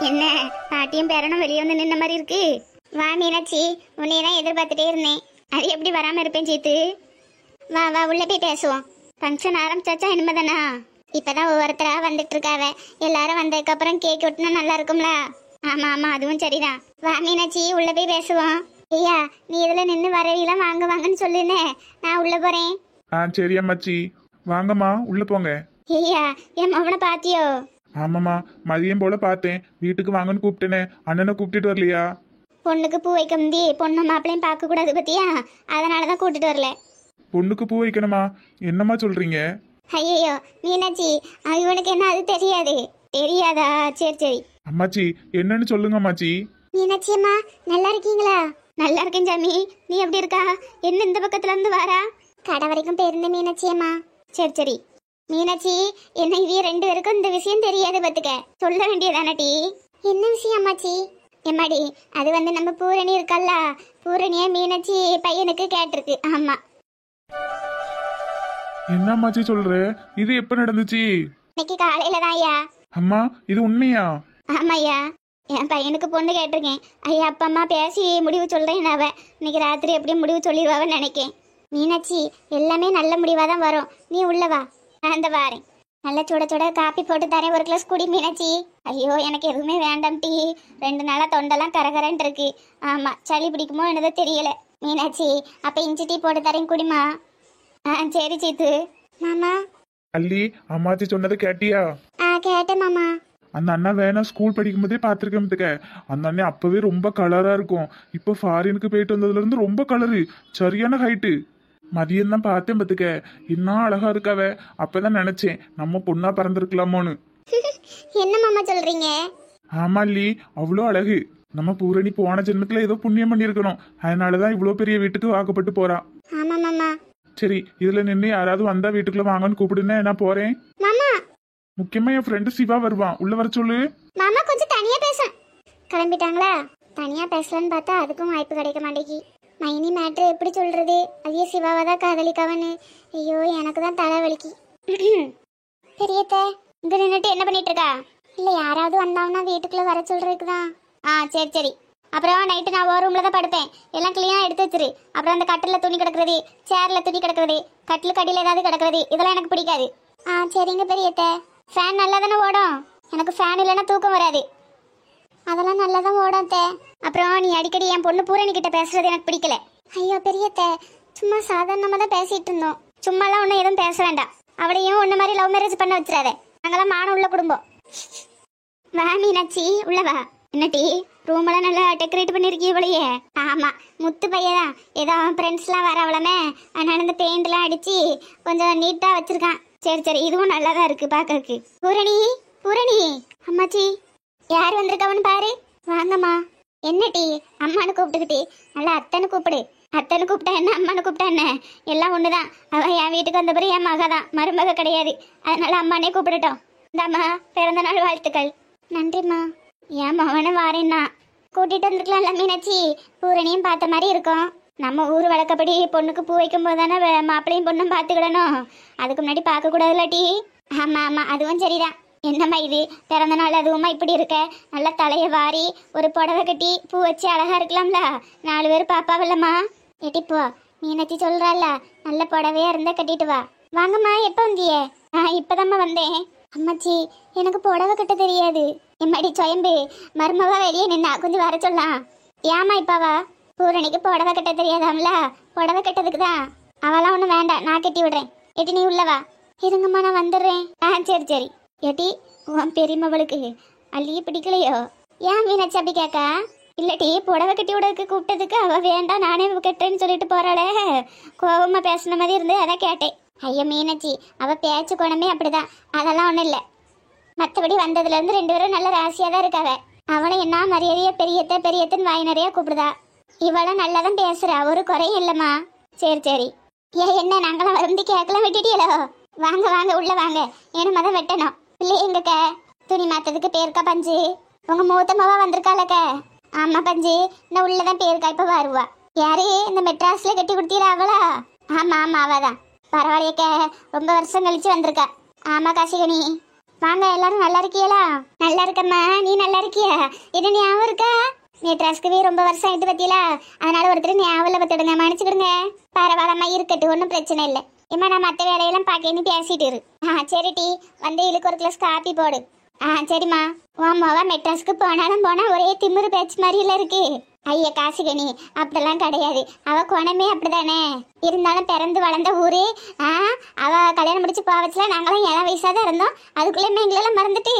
என்ன பாட்டியும் பேரனும் வெளியே வந்து நின்ன மாதிரி இருக்கு. வா மீனாட்சி, உன்னைய தான் எதிர்பார்த்துட்டே இருந்தேன். அது எப்படி வராம இருப்பேன் சீத்து. வா வா உள்ள போய் பேசுவோம். ஃபங்க்ஷன் ஆரம்பிச்சாச்சா இனிமேதானா? இப்பதான் ஒவ்வொருத்தரா வந்துட்டு இருக்காவ. எல்லாரும் வந்ததுக்கு அப்புறம் கேக் வெட்டினா நல்லா இருக்கும்ல. ஆமா ஆமா அதுவும் சரிதான். வா மீனாட்சி உள்ள போய் பேசுவோம். ஐயா நீ இதுல நின்று வரவிலாம் வாங்க வாங்கன்னு சொல்லுனே, நான் உள்ள போறேன். சரி அம்மாச்சி, வாங்கம்மா உள்ள போங்க. ஐயா என் மகனை பாத்தியோ? ஆமாம்மா, மதியம் போல பார்த்தேன். வீட்டுக்கு வாங்கன்னு கூப்பிட்டேனே, அண்ணனை கூப்பிட்டுட்டு வரலையா? பொண்ணுக்கு பூ வைக்க முந்தி பொண்ணு மாப்பிள்ளையும் பார்க்க கூடாது பத்தியா, அதனாலதான் கூட்டிட்டு வரல. பொண்ணுக்கு பூ வைக்கணுமா? என்னம்மா சொல்றீங்க? ஐயோ மீனாட்சி, இவனுக்கு என்ன அது தெரியாது. தெரியாதா? சரி சரி. அம்மாச்சி என்னன்னு சொல்லுங்க அம்மாச்சி. மீனாட்சி அம்மா நல்லா இருக்கீங்களா? நல்லா இருக்கேன் சாமி, நீ எப்படி இருக்கா? என்ன இந்த பக்கத்துல இருந்து வாரா? கடை வரைக்கும் போயிருந்தேன் மீனாட்சி அம்மா. சரி சரி. மீனாட்சி என்ன இவ ரெண்டு பேருக்கும் இந்த விஷயம் தெரியாது பத்துக்க, சொல்ல வேண்டியதானடி. என்ன விஷயம் அம்மாச்சி? எம்மாடி அது வந்து நம்ம பூரணி இருக்கல்ல, பூரணிய மீனாட்சி பையனுக்கு கேட்டிருக்கு. ஆமா. என்ன அம்மாச்சி சொல்ற? இது எப்ப நடந்துச்சு? இன்னைக்கு காலையில தான் ஐயா. அம்மா இது உண்மையா? ஆமாய்யா, என் பையனுக்கு பொண்ணு கேட்டிருக்கேன். ஐயா அப்பா அம்மா பேசி முடிவு சொல்றேன். அவ இன்னைக்கு ராத்திரி எப்படியும் முடிவு சொல்லிடுவான்னு நினைக்கேன். மீனாட்சி எல்லாமே நல்ல முடிவா தான் வரும், நீ உள்ளவா. நான் அந்த வாரேன். நல்ல சுட சுட காப்பி போட்டு தரேன், ஒரு கிளாஸ் குடி மீனாட்சி. ஐயோ எனக்கு எதுவுமே வேண்டாம் டீ, 2 நாளா தொண்டெல்லாம் கரகரன்னு இருக்கு. ஆமா சளி பிடிக்குமோ என்னதோ தெரியல. மீனாட்சி அப்ப இஞ்சி டீ போட்டு தரேன் குடிமா. சரி சீத்து. மாமா அல்லி, அம்மாச்சி சொன்னதை கேட்டியா? கேட்டேன் மாமா. அந்த அண்ணா வேணா ஸ்கூல் படிக்கும் போதே பாத்திருக்கேன். அந்த அண்ணன் அப்பவே ரொம்ப கலரா இருக்கும். இப்போ ஃபாரினுக்கு போயிட்டு வந்ததுல இருந்து ரொம்ப கலரு, சரியான ஹைட்டு. மதியம் தான் பார்த்தேன் பத்துக்க, இன்னும் அழகா இருக்காவ. அப்பதான் நினைச்சேன் நம்ம பொண்ணா பிறந்திருக்கலாமோன்னு. என்ன மாமா சொல்றீங்க? ஆமா அல்லி, அவ்வளோ அழகு. நம்ம பூரணி போன ஜென்மத்துல ஏதோ புண்ணியம் பண்ணிருக்கணும், அதனாலதான் இவ்வளவு பெரிய வீட்டுக்கு வாக்கப்பட்டு போறா. ஆமா மாமா. சரி, இதுல நின்று யாராவது வந்தா வீட்டுக்குள்ள வாங்கன்னு கூப்பிடுன்னா நான் போறேன். மாமா முக்கியமா என் ஃப்ரெண்டு சிவா வருவான், உள்ள வர சொல்லு. மாமா கொஞ்சம் தனியா பேச. கிளம்பிட்டாங்களா? தனியா பேசலன்னு பார்த்தா அதுக்கும் வாய்ப்பு கிடைக்க மாட்டேங்கி. மைனி மேட்ரு எப்படி சொல்றது? அதே சிவாவை தான் காதலிக்காவன்னு. ஐயோ எனக்கு தான் தலைவலிக்கு. பெரியத்த இங்க நின்றுட்டு என்ன பண்ணிட்டு இருக்கா? இல்ல யாராவது வந்தாங்கன்னா வீட்டுக்குள்ள வர சொல்றதுக்குதான். சரி சரி. அப்புறம் நைட்டு நான் ஒரு ரூம்ல தான் படுப்பேன். எல்லாம் கிளீனா எடுத்து வச்சிரு. அப்புறம் அந்த கட்டில துணி கிடக்குறது, சேர்ல துணி கிடக்குறது, கட்டில் கடியில ஏதாவது கிடக்குறது, இதெல்லாம் எனக்கு பிடிக்காது. சரிங்க பெரியத்த. ஃபேன் நல்லா தானே ஓடும்? எனக்கு ஃபேன் இல்லைன்னா தூக்கம் வராது. அதெல்லாம் நல்லா தான் ஓடும் தே. அப்புறம் நீ அடிக்கடி என் பொண்ணு பூரணி கிட்ட பேசுறது எனக்கு பிடிக்கல. ஐயோ பெரியத்த, சும்மா சாதாரணமாக தான் பேசிட்டு இருந்தோம். சும்மாலாம் ஒன்றும் எதுவும் பேச வேண்டாம். அவளையும் ஒன்று மாதிரி லவ் மேரேஜ் பண்ண வச்சிடாத. நாங்களாம் மானம் உள்ள குடும்பம். வா மீனாட்சி உள்ளவா. என்னட்டி ரூமெல்லாம் நல்லா டெக்கரேட் பண்ணிருக்கீ இவளையே? ஆமா முத்து பையதான், ஏதோ ஃப்ரெண்ட்ஸ்லாம் வர அவளமே, அதனால இந்த பெயிண்ட்லாம் அடிச்சு கொஞ்சம் நீட்டா வச்சிருக்கான். சரி சரி, இதுவும் நல்லா தான் இருக்கு பாக்கறதுக்கு. பூரணி பூரணி. அம்மாச்சி யார் வந்திருக்காவன்னு பாரு. வாங்கம்மா. என்னட்டி அம்மானு கூப்பிட்டுக்கிட்டே, நல்லா அத்தனை கூப்பிடு. அத்தனை கூப்பிட்டா என்ன, அம்மானு கூப்பிட்டா என்ன, எல்லாம் ஒண்ணுதான். அவ என் வீட்டுக்கு வந்த பிறகு என் மக தான், மருமக கிடையாது. அதனால அம்மானே கூப்பிடட்டும். இந்தாம்மா பிறந்த நாள் வாழ்த்துக்கள். நன்றிம்மா. என் மகனை வாரேன்னா கூட்டிட்டு வந்திருக்கலாம்ல மீனாட்சி. பூரணியும் பார்த்த மாதிரி இருக்கும். நம்ம ஊர் வழக்கப்படி பொண்ணுக்கு பூ வைக்கும் போது தானே மாப்பிள்ளையும் பொண்ணும் பார்த்துக்கிடணும். அதுக்கு முன்னாடி பார்க்க கூடாதுல்லட்டி. ஆமா ஆமா அதுவும் சரிதான். என்னம்மா இது பிறந்த நாள் அதுவுமா இப்படி இருக்க? நல்லா தலையை வாரி ஒரு புடவை கட்டி பூ வச்சு அழகா இருக்கலாம்ல, 4 பேர் பாப்பாவில்லம்மா. எட்டிப்போ மீனாட்சி சொல்றாள்ல, நல்ல புடவையா இருந்தா கட்டிட்டு வா. வாங்கம்மா. எப்போ வந்தியே? இப்பதாம்மா வந்தேன். அம்மாச்சி எனக்கு புடவை கட்ட தெரியாது. எம்மாடி சொயம்பு மருமவா வெளியே நின்னா, கொஞ்சம் வர சொல்லலாம். ஏமா இப்பாவா? பூரணிக்கு புடவை கட்ட தெரியாதாம்ல, புடவை கட்டதுக்கு தான். அவெல்லாம் ஒன்றும் வேண்டாம், நான் கட்டி விடுறேன். எட்டி நீ உள்ளவா. இருங்கம்மா நான் வந்துடுறேன். சரி சரி. எட்டி உன் பெரியம்மாவளுக்கு அள்ளியே பிடிக்கலையோ? ஏன் மீனாட்சி அப்படி கேட்கா? இல்லட்டி புடவை கட்டி விடக்கு கூப்பிட்டதுக்கு அவ வேண்டாம் நானே கட்டுறேன்னு சொல்லிட்டு போறாளே, கோபமா பேசின மாதிரி இருந்து அதான் கேட்டேன். ஐயா மீனாட்சி அவ பேச்சு குணமே அப்படிதான், அதெல்லாம் ஒன்றும் இல்லை. மற்றபடி வந்ததுல இருந்து 2 பேரும் நல்ல ராசியா தான் இருக்காவ. அவளை என்ன மரியாதையா பெரியத்தன் வாய் நிறைய கூப்பிடுதா. இவளும் நல்லாதான் பேசுறா, ஒரு குறையும் இல்லம்மா. சரி சரி. என்ன நாங்களாம் வந்து கேட்கலாம் விட்டுட்டீங்களோ? வாங்க வாங்க உள்ள வாங்க. ஏன்னா தான் வெட்டணும். இல்லையே எங்கக்க துணி மாத்ததுக்கு பேருக்கா பஞ்சு. உங்க மூத்தமாவா வந்திருக்காளக்க? ஆமா பஞ்சு, இந்த உள்ளதான் பேருக்கா, இப்ப வருவா. யாரு இந்த மெட்ராஸ்ல கட்டி கொடுத்தீரா அவளா? ஆமா ஆமா அவதான். பரவாயில்லையக்க, ரொம்ப வருஷம் கழிச்சு வந்திருக்கா. ஆமா காசிகனி. வாங்க எல்லாரும் நல்லா இருக்கீங்களா? நல்லா இருக்கம்மா, நீ நல்லா இருக்கியா? என்ன ஞாபகம் இருக்கா? நேற்று ரொம்ப வருஷம் ஆயிட்டு பத்தியலா, அதனால ஒருத்தர் ஞாபகம் பத்துடுங்க, மன்னிச்சுக்கிடுங்க. பரவாயில்லம்மா, இருக்கட்டும், ஒன்றும் பிரச்சனை இல்லை. ஏம்மா நான் மற்ற வேலையெல்லாம் பார்க்கன்னு பேசிட்டு இரு. சரி டி, வந்து இழுக்கு ஒரு கிளாஸ் காப்பி போடு. சரிம்மா. உன் மொவ மெட்ராஸ்க்கு போனாலும் போனா ஒரே திமிரு பேச்சு மாதிரில இருக்கு. ஐயா காசிகனி அப்படிலாம் கிடையாது, அவ குணமே அப்படிதானே. இருந்தாலும் பிறந்து வளர்ந்த ஊரு. அவ கல்யாணம் முடிச்சு போவச்சுல நாங்களாம் 7 வயசா தான் இருந்தோம். அதுக்குள்ளே எங்களெல்லாம் மறந்துட்டு.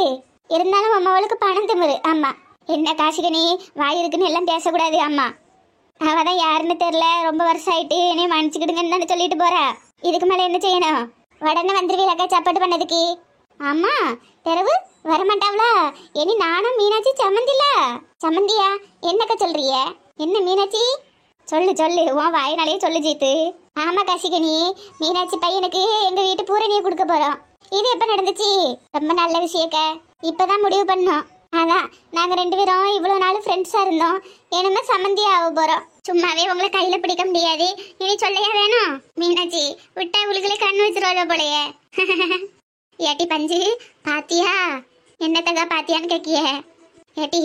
இருந்தாலும் அம்மாவளுக்கு பணம் திமிரு. ஆமா என்ன காசிகனி, வாய் இருக்குன்னு எல்லாம் பேசக்கூடாது. ஆமா அவதான் யாருன்னு தெரியல, ரொம்ப வருஷம் ஆயிட்டு, என்னைய மன்னிச்சுக்கிடுங்கன்னு தானே சொல்லிட்டு போறா. இதுக்கு மேல என்ன செய்யணும்? உடனே வந்துருவீலக்கா சாப்பாடு பண்ணதுக்கு. ஆமா பிறகு வரமாட்டாவளா? இனி நானும் மீனாட்சி சம்மந்தில. சம்மந்தியா? என்னக்கா சொல்றிய? என்ன மீனாட்சி? சொல்லு சொல்லு, உன் வாயினாலேயே சொல்லு ஜீத்து. ஆமா காசிகனி, மீனாட்சி பையனுக்கு எங்க வீட்டு பூரணியை கொடுக்க போறோம். இது எப்ப நடந்துச்சு? ரொம்ப நல்ல விஷயக்க. இப்பதான் முடிவு பண்ணோம். அதான் நாங்க 2 பேரும் இவ்வளவு நாள் ஃப்ரெண்ட்ஸா இருந்தோம். என்னமே சம்மந்தியா ஆக போறோம். சும்மாவே உங்களை கையில பிடிக்க முடியாது, இனி சொல்லையா வேணும்? மீனாட்சி விட்டா உங்களுக்குள்ளே கண்ணு வச்சிருவாளோ போலையே. ஏட்டி பஞ்சு பாத்தியா? என்னத்தக்கா பாத்தியான்னு கேக்கிய? ஏட்டி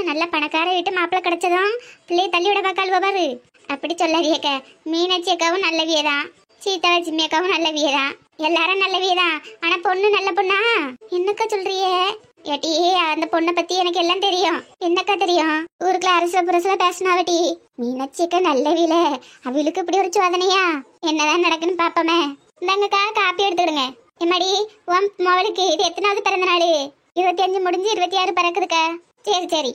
நல்ல பணக்கார வீட்டு மாப்பிள்ளை கிடைச்சதும் பிள்ளைய தள்ளி விட பாக்காளுவ பாரு. அப்படி சொல்லாதியக்க. மீனாட்சி அக்காவும் நல்லவியதான், சீதாலட்சுமி அக்காவும் நல்லவியதான், எல்லாரும் நல்லவியதான். ஆனா பொண்ணு நல்ல பொண்ணா? என்னக்கா சொல்றியே? ஏட்டி அந்த பொண்ணை பத்தி எனக்கு எல்லாம் தெரியும். என்னக்கா தெரியும்? ஊருக்குள்ள அரசு புரசுல பேசினாவட்டி. மீனாட்சி அக்கா நல்லவில, அவளுக்கு இப்படி ஒரு சோதனையா? என்னதான் நடக்குன்னு பாப்போமே. இந்தாங்கக்கா காப்பி எடுத்துடுங்க. எம்மாடி உன் மவளுக்கு இது எத்தனாவது பிறந்த நாள்? 25 முடிஞ்சு 26 பிறக்குதுக்கா. சரி சரி.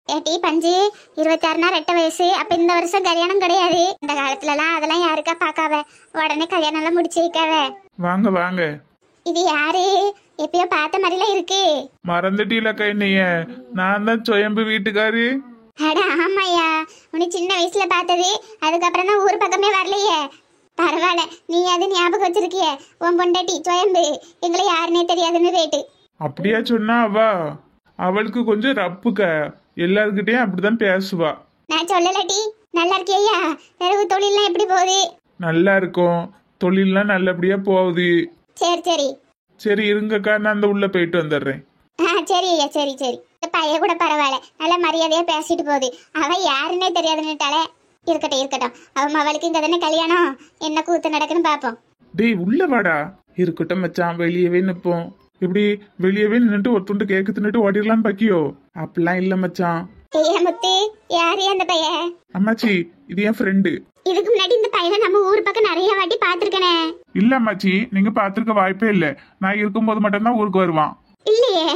ஏட்டி பஞ்சு 26னா 2 வயசு. அப்ப இந்த வருஷம் கல்யாணம் கிடையாது. இந்த காலத்துலலாம் அதெல்லாம் யாருக்கா பாக்காவ, உடனே கல்யாணம் எல்லாம் முடிச்சு வைக்காவ. வாங்க வாங்க. இது யாரு? எப்பயோ பார்த்த மாதிரிலாம் இருக்கு. மறந்துட்டீலக்கா என்னைய? நான் தான் சுயம்பு வீட்டுக்காரு. அட ஆமாயா, உன்னை சின்ன வயசுல பார்த்தது, அதுக்கப்புறம் தான் ஊர் பக்கமே வரலையே. பரவாயில்ல, நீ அது ஞாபகம் வச்சிருக்கிய. உன் பொண்டாட்டி சுயம்பு எங்களை யாருன்னே தெரியாதுன்னு ரேட்டு. அப்படியா சொன்னா அவ? அவளுக்கு கொஞ்சம் ரப்புக்க, எல்லாருக்கிட்டையும் அப்படிதான் பேசுவா. நான் சொல்லலடி. நல்லா இருக்கியா? பிறகு தொழில்லாம் எப்படி போகுது? நல்லா இருக்கும், தொழில்லாம் நல்லபடியா போகுது. சரி சரி. சரி இருங்கக்கா, நான் அந்த உள்ள போயிட்டு வந்துடுறேன். சரி ஐயா, சரி சரி. பையன் கூட பரவாயில்ல, நல்ல மரியாதையா பேசிட்டு போகுது. அவ யாருன்னே தெரியாதுன்னுட்டாலே. இருக்கட்டும் இருக்கட்டும், அவன் அவளுக்கு இங்க தானே கல்யாணம். என்ன கூத்து நடக்குன்னு பாப்போம். டேய் உள்ள வாடா. இருக்கட்டும் மச்சான், வெளியவே நிப்போம். இப்படி வெளியவே நின்னுட்டு ஒருத்துண்டு கேக்கு தின்னுட்டு ஓடிடலான்னு பாக்கியோ? அப்படிலாம் இல்ல மச்சான். ஏய் முத்து, யாரு அந்த பையன்? அம்மாச்சி இது என் ஃப்ரெண்டு. இதுக்கு முன்னாடி இந்த பையனை நம்ம ஊர் பக்கம் நிறைய வாட்டி பாத்துருக்கனே. இல்ல அம்மாச்சி, நீங்க பாத்துருக்க வாய்ப்பே இல்ல. நான் இருக்கும்போது மட்டும்தான் ஊருக்கு வருவான். இல்லையே,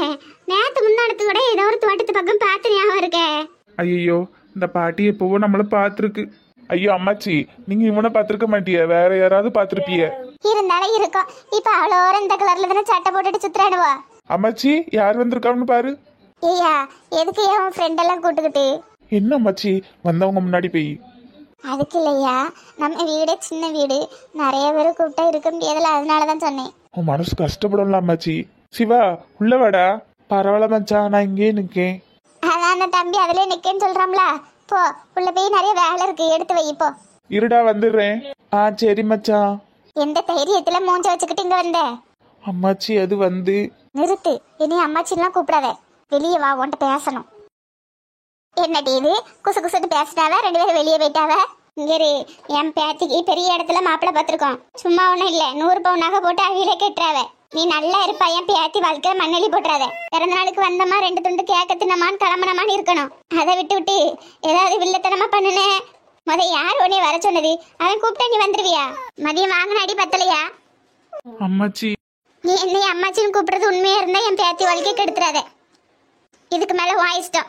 நேத்து முன்னாடி கூட ஏதோ ஒரு தோட்டத்து பக்கம் பார்த்து ஞாபகம் இருக்கே. ஐயோ, இந்த பாட்டி எப்பவோ நம்மள பாத்துருக்கு. ஐயோ அம்மாச்சி, நீங்க இவனை பாத்துருக்க மாட்டிய, வேற யாராவது பாத்துருப்பிய. இருந்தாலும் இருக்கும். இப்ப அவ்வளோ இந்த கலர்ல தானே சட்டை போட்டுட்டு சுத்துறானுவா. அம்மாச்சி யார் வந்திருக்கான்னு பாரு. ஐயா எதுக்கு உன் ஃப்ரெண்ட் எல்லாம் கூட்டுக்கிட்டு? என்ன அம்மாச்சி, வந்தவங்க முன்னாடி போய். அதுக்கு இல்லையா, நம்ம வீடே சின்ன வீடு, நிறைய பேர் கூப்பிட்டா இருக்க முடியாதுல, அதனாலதான் சொன்னேன். உன் மனசு கஷ்டப்படலாம் அம்மாச்சி. சிவா உள்ள வாடா. பரவாயில்ல மச்சான், நான் இங்கே நிக்கேன். அதான் அந்த தம்பி அதுலயே நிக்கேன்னு சொல்றாம்ல. போ, உள்ள போய் நிறைய வேலை இருக்கு, எடுத்து வை போ. இருடா வந்துடுறேன். சரி மச்சான். எந்த தைரியத்துல மூஞ்ச வச்சுக்கிட்டு இங்க வந்த? அம்மாச்சி அது வந்து. நிறுத்து, இனி அம்மாச்சின்லாம் கூப்பிடாத. வெளியே வா, உன்கிட்ட பேசணும். என்னடி இது குசு குசுட்டு பேசிட்டாவ? 2 பேரும் வெளியே போயிட்டாவ. இங்க என் பேத்திக்கு பெரிய இடத்துல மாப்பிள்ளை பார்த்துருக்கோம். சும்மா ஒன்றும் இல்லை, 100 பவுன் நகை போட்டு அவியில கெட்டுறாவ. நீ நல்லா இருப்பா, என் பேத்தி வாழ்க்கை மண்ணெளி போட்டுறாத. பிறந்த நாளுக்கு வந்தமா 2 துண்டு கேக்க தின்னமான்னு கிளம்புனமான்னு இருக்கணும். அதை விட்டு விட்டு ஏதாவது வில்லத்தனமா பண்ணுனே. யார் உடனே வர சொன்னது? அவன் கூப்பிட்டா நீ வந்துருவியா? மதியம் வாங்கின அடி பத்தலையா? அம்மாச்சி நீ என்னை அம்மாச்சின்னு கூப்பிடுறது உண்மையா இருந்தா என் பேத்தி வாழ்க்கை கெடுத்துறாத. இதுக்கு மேல உன் இஷ்டம்.